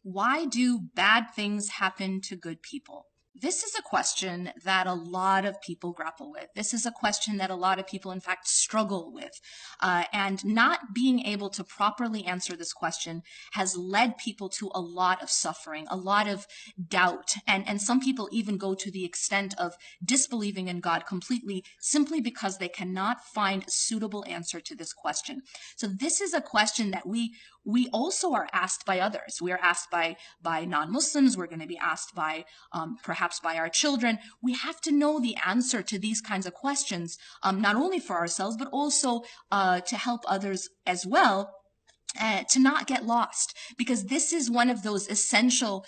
Why do bad things happen to good people? This is a question that a lot of people grapple with. This is a question that a lot of people, in fact, struggle with. And not being able to properly answer this question has led people to a lot of suffering, a lot of doubt. And some people even go to the extent of disbelieving in God completely simply because they cannot find a suitable answer to this question. So this is a question that we also are asked by others. We are asked by non-Muslims. We're going to be asked by perhaps by our children. We have to know the answer to these kinds of questions, not only for ourselves, but also to help others as well. To not get lost, because this is one of those essential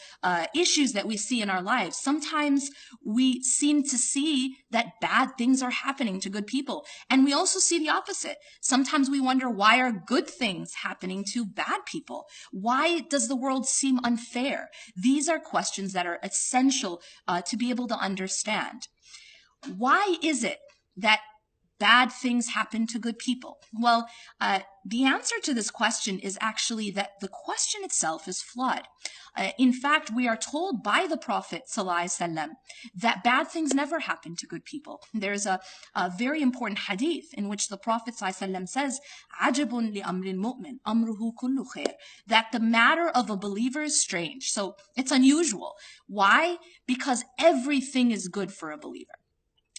issues that we see in our lives. Sometimes we seem to see that bad things are happening to good people, and we also see the opposite. Sometimes we wonder, why are good things happening to bad people? Why does the world seem unfair? These are questions that are essential to be able to understand. Why is it that bad things happen to good people? Well, the answer to this question is actually that the question itself is flawed. In fact, we are told by the Prophet ﷺ that bad things never happen to good people. There's a very important hadith in which the Prophet ﷺ says, عَجَبٌ لِأَمْرِ الْمُؤْمِنِ أَمْرُهُ كُلُّ خَيْرٍ, that the matter of a believer is strange. So it's unusual. Why? Because everything is good for a believer.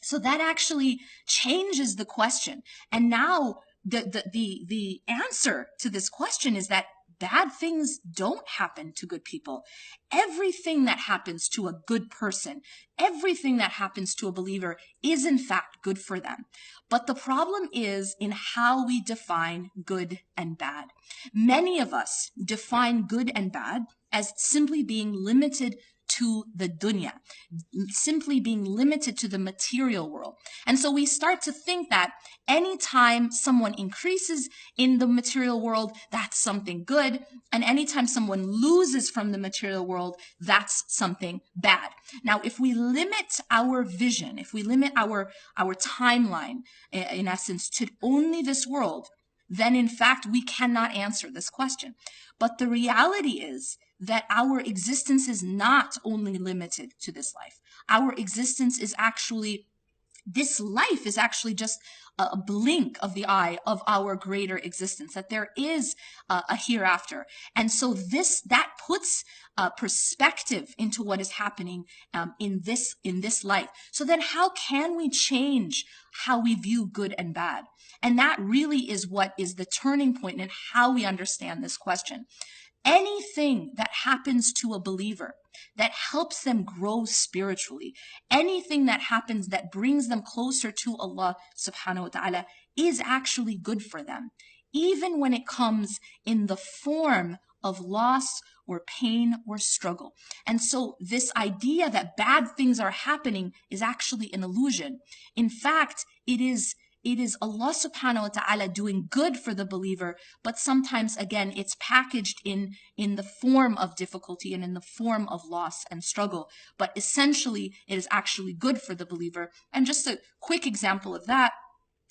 So that actually changes the question. And now the answer to this question is that bad things don't happen to good people. Everything that happens to a good person, everything that happens to a believer is in fact good for them. But the problem is in how we define good and bad. Many of us define good and bad as simply being limited to the dunya, simply being limited to the material world. And so we start to think that anytime someone increases in the material world, that's something good. And anytime someone loses from the material world, that's something bad. Now, if we limit our vision, if we limit our timeline, in essence, to only this world, then in fact, we cannot answer this question. But the reality is that our existence is not only limited to this life. Our existence is actually, this life is actually just a blink of the eye of our greater existence, that there is a hereafter. And so that puts perspective into what is happening in this life. So then how can we change how we view good and bad? And that really is what is the turning point in how we understand this question. Anything that happens to a believer that helps them grow spiritually, anything that happens that brings them closer to Allah subhanahu wa ta'ala is actually good for them, even when it comes in the form of loss or pain or struggle. And so this idea that bad things are happening is actually an illusion. In fact, it is Allah subhanahu wa ta'ala doing good for the believer, but sometimes, again, it's packaged in the form of difficulty and in the form of loss and struggle. But essentially, it is actually good for the believer. And just a quick example of that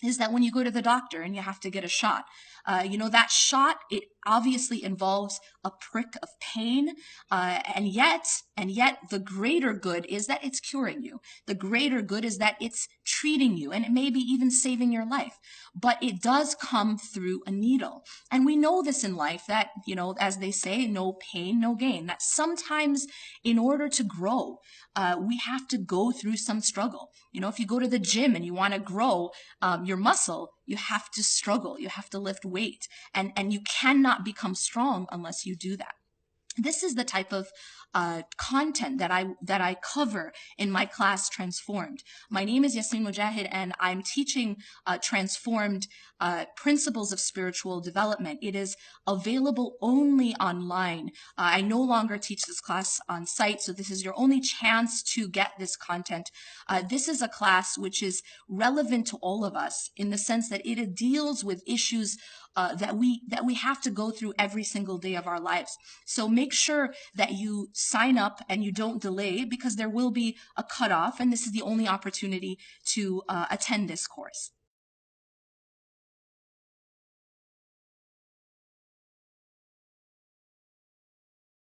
is that when you go to the doctor and you have to get a shot, that shot, it obviously involves a prick of pain, and yet the greater good is that it's curing you. The greater good is that it's treating you, and it may be even saving your life. But it does come through a needle. And we know this in life that, as they say, no pain, no gain. That sometimes in order to grow, we have to go through some struggle. If you go to the gym and you want to grow your muscle, you have to struggle. You have to lift weight. And you cannot become strong unless you do that. This is the type of content that I cover in my class, Transformed. My name is Yasmine Mogahed, and I'm teaching Transformed Principles of Spiritual Development. It is available only online. I no longer teach this class on site, so this is your only chance to get this content. This is a class which is relevant to all of us in the sense that it deals with issues that we have to go through every single day of our lives. So make sure that you sign up and you don't delay, because there will be a cutoff, and this is the only opportunity to attend this course.